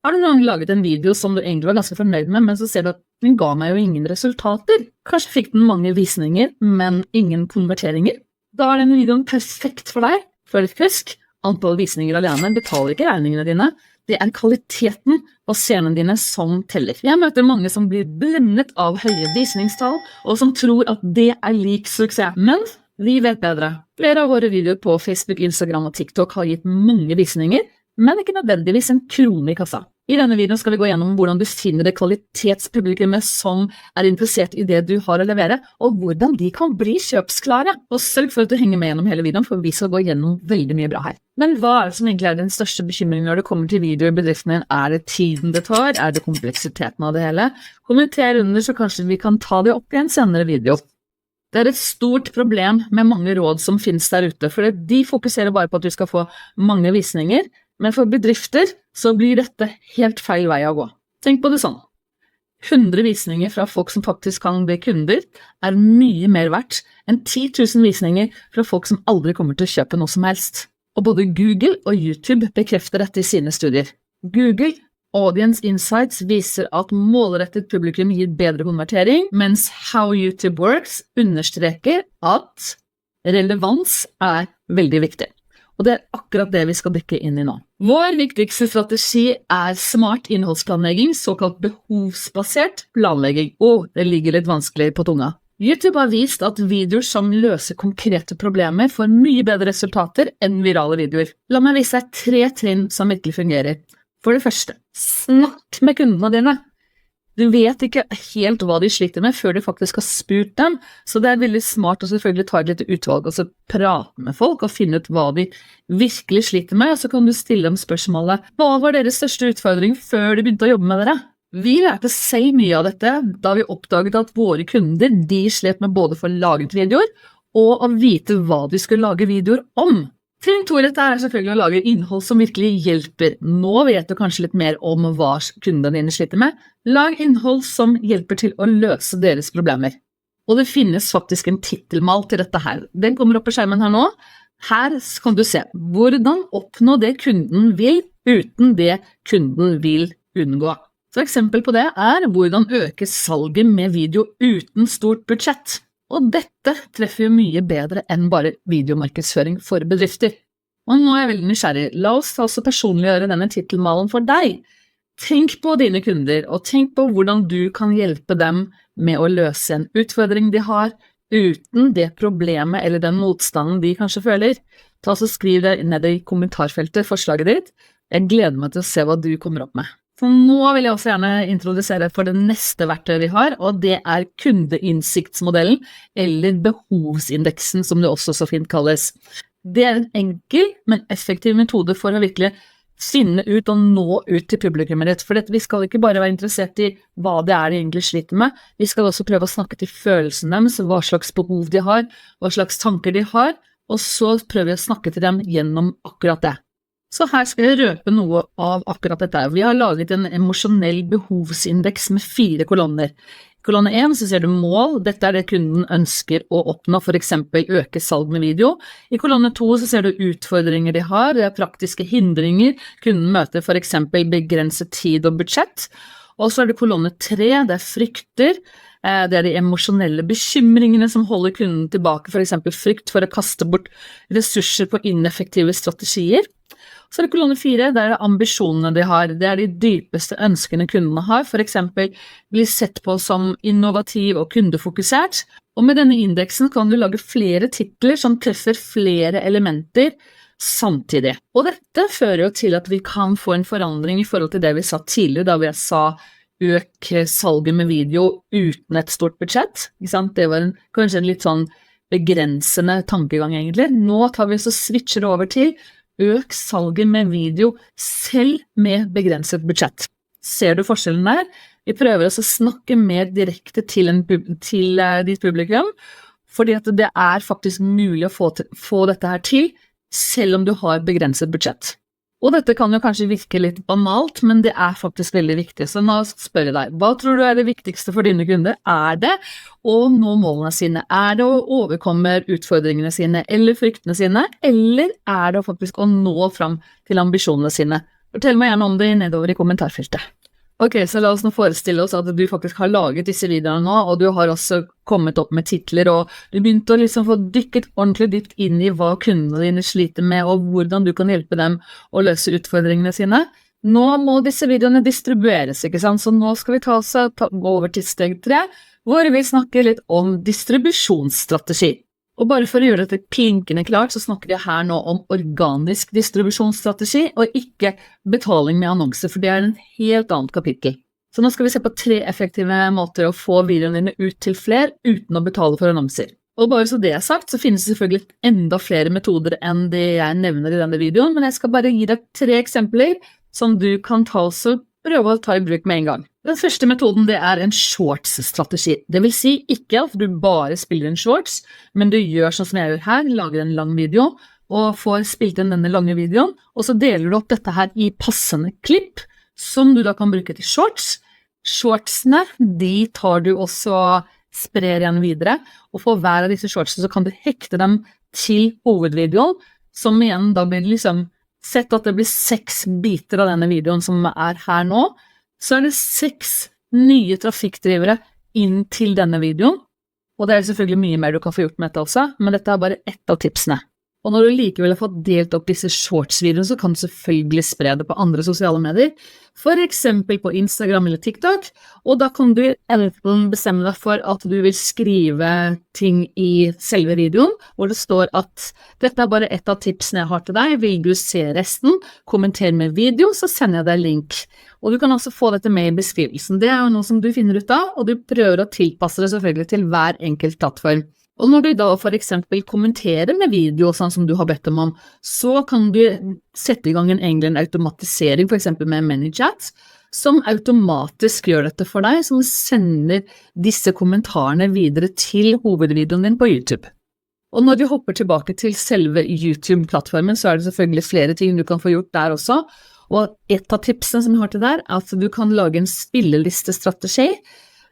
Har du noen gang laget en video som du egentlig var ganske fornøyd med, men så ser du at den ga meg jo ingen resultater? Kanskje fikk den mange visninger, men ingen konverteringer? Da er denne videoen perfekt for deg, for fisk. Antall visninger alene betaler ikke regningene dine. Det er kvaliteten på scenene dine som teller. Jeg møter mange som blir blendet av høye visningstall, og som tror at det er lik suksess. Men vi vet bedre. Flere av våre videoer på Facebook, Instagram og TikTok har gitt mange visninger, men ikke nødvendigvis en krone i kassa. I denne videoen skal vi gå gjennom hvordan du finner det kvalitetspublikummet som er interessert i det du har å levere, og hvordan de kan bli kjøpsklare. Og sørg for at du henger med gjennom hele videoen, for vi skal gå gjennom veldig mye bra her. Men hva er det som egentlig er den største bekymringen når det kommer til videoer i bedriften din? Er det tiden det tar? Er det kompleksiteten av det hele? Kommenter under, så kanskje vi kan ta det opp i en senere video. Det er et stort problem med mange råd som finnes der ute, for de fokuserer bare på at du skal få mange visninger, men for bedrifter så blir dette helt feil vei å gå. Tenk på det sånn. 100 visninger fra folk som faktisk kan bli kunder er mye mer verdt enn 10 000 visninger fra folk som aldri kommer til å kjøpe noe som helst. Og både Google og YouTube bekrefter dette i sine studier. Google Audience Insights viser at målrettet publikum gir bedre konvertering, mens How YouTube Works understreker at relevans er veldig viktig. Og det er akkurat det vi skal dykke inn i nå. Vår viktigste strategi er smart innholdsplanlegging, såkalt behovsbasert planlegging. Det ligger litt vanskelig på tunga. YouTube har vist at videoer som løser konkrete problemer får mye bedre resultater enn virale videoer. La meg vise deg 3 trinn som virkelig fungerer. For det første, snakk med kundene dine. Du vet ikke helt hva de sliter med før du faktisk har spurt dem, så det er veldig smart å selvfølgelig ta et lite utvalg og så prate med folk og finne ut hva de virkelig sliter med, og så kan du stille dem spørsmålet: hva var deres største utfordring før de begynte å jobbe med dere? Vi lærte selv mye av dette da vi oppdaget at våre kunder, de slet med både å få laget videoer og å vite hva de skulle lage videoer om. Trinn 2 i dette er selvfølgelig å lage innhold som virkelig hjelper. Nå vet du kanskje litt mer om hva kundene dine sliter med. Lag innhold som hjelper til å løse deres problemer. Og det finnes faktisk en titelmal til dette her. Den kommer opp på skjermen her nå. Her kan du se hvordan oppnå det kunden vil uten det kunden vil unngå. Så eksempel på det er hvordan øke salget med video uten stort budsjett. Og dette treffer jo mye bedre enn bare videomarkedsføring for bedrifter. Og nå er jeg veldig nysgjerrig. La oss altså personliggjøre denne titelmalen for deg. Tenk på dine kunder, og tenk på hvordan du kan hjelpe dem med å løse en utfordring de har, uten det problemet eller den motstanden de kanskje føler. Ta så skriv det ned i kommentarfeltet, forslaget ditt. Jeg gleder meg til å se hva du kommer opp med. Så nå vil jeg også gjerne introdusere for det neste verktøyet vi har, og det er kundeinnsiktsmodellen, eller behovsindeksen som det også så fint kalles. Det er en enkel, men effektiv metode for å virkelig finne ut og nå ut til publikummet ditt, for vi skal ikke bare være interessert i hva det er de egentlig sliter med, vi skal også prøve å snakke til følelsen deres, hva slags behov de har, hva slags tanker de har, og så prøver vi å snakke til dem gjennom akkurat det. Så her skal jeg røpe noe av akkurat dette. Vi har laget en emosjonell behovsindeks med 4 kolonner. I kolonne 1 så ser du mål, dette er det kunden ønsker å oppnå, for eksempel øke salg med video. I kolonne 2 så ser du utfordringer de har, det er praktiske hindringer, kunden møter for eksempel begrenset tid og budsjett. Og så er det kolonne 3, det er frykter, det er de emosjonelle bekymringene som holder kunden tilbake, for eksempel frykt for å kaste bort ressurser på ineffektive strategier. Så er det kolonne 4, det er ambisjonene de har, det er de dypeste ønskene kundene har, for eksempel bli sett på som innovativ og kundefokusert, og med denne indeksen kan du lage flere titler som treffer flere elementer samtidig. Og dette fører jo til at vi kan få en forandring i forhold til det vi sa tidligere, da vi sa øk salget med video uten et stort budsjett, ikke sant? Det var kanskje en litt sånn begrensende tankegang egentlig. Nå tar vi så switcher over til øk salget med video selv med begrenset budsjett. Ser du forskjellen der? Vi prøver også å snakke mer direkte til ditt publikum, fordi at det er faktisk mulig å få dette her til, selv om du har begrenset budsjett. Og dette kan jo kanskje virke litt banalt, men det er faktisk veldig viktig. Så nå spør jeg deg, hva tror du er det viktigste for dine kunder? Er det å nå målene sine? Er det å overkomme utfordringene sine eller fryktene sine? Eller er det faktisk å nå fram til ambisjonene sine? Fortell meg gjerne om det nedover i kommentarfeltet. Ok, så la oss nå forestille oss at du faktisk har laget disse videoene nå, og du har også kommet opp med titler, og du begynte å liksom få dykket ordentlig dypt inn i hva kundene dine sliter med, og hvordan du kan hjelpe dem å løse utfordringene sine. Nå må disse videoene distribueres, ikke sant? Så nå skal vi gå over til steg 3, hvor vi snakker litt om distribusjonsstrategi. Og bare for å gjøre dette klinkende klart, så snakker jeg her nå om organisk distribusjonsstrategi, og ikke betaling med annonser, for det er en helt annet kapittel. Så nå skal vi se på 3 effektive måter å få videoene dine ut til flere, uten å betale for annonser. Og bare så det er sagt, så finnes det selvfølgelig enda flere metoder enn det jeg nevner i denne videoen, men jeg skal bare gi deg 3 eksempler som du kan prøve å ta i bruk med en gang. Den første metoden det er en shorts-strategi. Det vil si ikke at du bare spiller en shorts, men du gjør sånn som jeg gjør her, lager en lang video, og får spilt inn denne lange videoen, og så deler du opp dette her i passende klipp, som du da kan bruke til shorts. Shortsene, de tar du også sprer igjen videre, og for hver av disse shortsene så kan du hekte dem til hovedvideoen, som igjen da blir liksom sett at det blir 6 biter av denne videoen som er her nå, så er det 6 nye trafikkdrivere inn til denne videoen, og det er selvfølgelig mye mer du kan få gjort med dette også, men dette er bare ett av tipsene. Og når du likevel har fått delt opp disse shorts-videoene, så kan du selvfølgelig spre det på andre sosiale medier, for eksempel på Instagram eller TikTok, og da kan du enten bestemme deg for at du vil skrive ting i selve videoen, hvor det står at dette er bare ett av tipsene jeg har til deg, vil du se resten, kommenter med video, så sender jeg deg link. Og du kan også få dette med i beskrivelsen. Det er jo noe som du finner ut av, og du prøver å tilpasse det selvfølgelig til hver enkelt plattform. Og når du da for eksempel kommenterer med video, sånn som du har bedt om, så kan du sette i gang en automatisering, for eksempel med ManyChat, som automatisk gjør dette for deg, som sender disse kommentarene videre til hovedvideoen din på YouTube. Og når vi hopper tilbake til selve YouTube-plattformen, så er det selvfølgelig flere ting du kan få gjort der også, og et av tipsene som jeg har til deg, er at du kan lage en spillelistestrategi.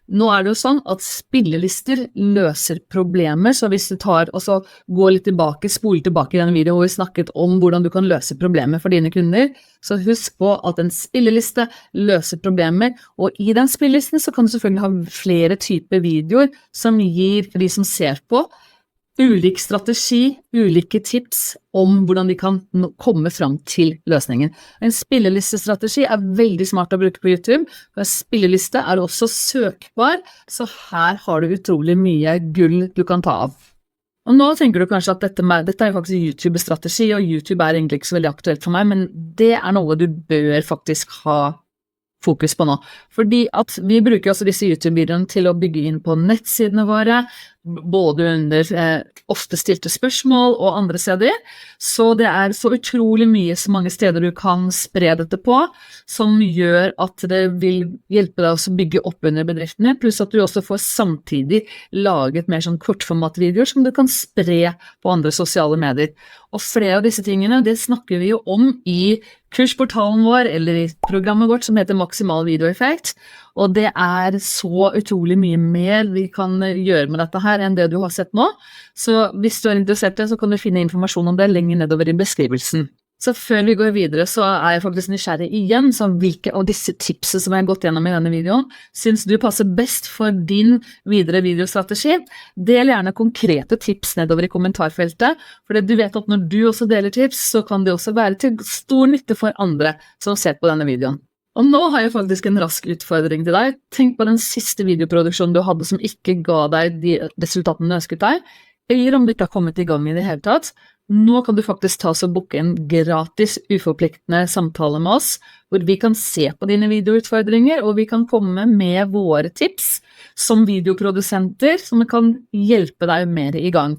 Nå er det jo sånn at spillelister løser problemer, så hvis du tar og så går litt tilbake, spoler tilbake i denne videoen hvor vi snakket om hvordan du kan løse problemer for dine kunder, så husk på at en spilleliste løser problemer, og i den spillelisten så kan du selvfølgelig ha flere typer videoer som gir de som ser på ulik strategi, ulike tips om hvordan de kan komme fram til løsningen. En spillelistestrategi er veldig smart å bruke på YouTube, for en spilleliste er også søkbar, så her har du utrolig mye gull du kan ta av. Og nå tenker du kanskje at dette er faktisk YouTube-strategi, og YouTube er egentlig ikke så veldig aktuelt for meg, men det er noe du bør faktisk ha fokus på nå, fordi at vi bruker også disse YouTube-videoene til å bygge inn på nettsidene våre, både under ofte stilte spørsmål og andre steder, så det er så utrolig mye så mange steder du kan spre dette på, som gjør at det vil hjelpe deg å bygge opp under bedriftene, pluss at du også får samtidig laget mer sånn kortformatvideoer som du kan spre på andre sosiale medier. Og flere av disse tingene, det snakker vi jo om i kursportalen vår, eller i programmet vårt som heter Maksimal Videoeffekt, og det er så utrolig mye mer vi kan gjøre med dette her enn det du har sett nå. Så hvis du er interessert i det, så kan du finne informasjon om det lenger nedover i beskrivelsen. Så før vi går videre, så er jeg faktisk nysgjerrig igjen, så hvilke av disse tipsene som jeg har gått gjennom i denne videoen, synes du passer best for din videre videostrategi? Del gjerne konkrete tips nedover i kommentarfeltet, for du vet at når du også deler tips, så kan det også være til stor nytte for andre som ser på denne videoen. Og nå har jeg faktisk en rask utfordring til deg. Tenk på den siste videoproduksjonen du hadde som ikke ga deg de resultatene du ønsket deg, eller om du ikke har kommet i gang i det hele tatt. Nå kan du faktisk ta og booke en gratis, uforpliktende samtale med oss, hvor vi kan se på dine videoutfordringer, og vi kan komme med våre tips som videoprodusenter, som kan hjelpe deg mer i gang.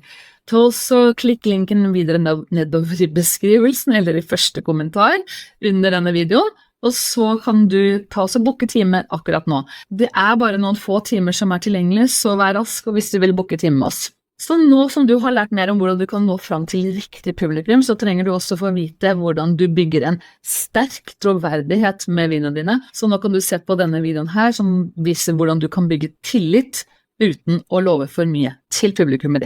Så klikk linken videre nedover i beskrivelsen, eller i første kommentar under denne videoen, og så kan du ta og booke timer akkurat nå. Det er bare noen få timer som er tilgjengelige, så vær rask hvis du vil booke time med oss. Så nå som du har lært mer om hvordan du kan nå fram til riktig publikum, så trenger du også få vite hvordan du bygger en sterk troverdighet med videoene dine. Så nå kan du se på denne videoen her som viser hvordan du kan bygge tillit uten å love for mye til publikummet ditt.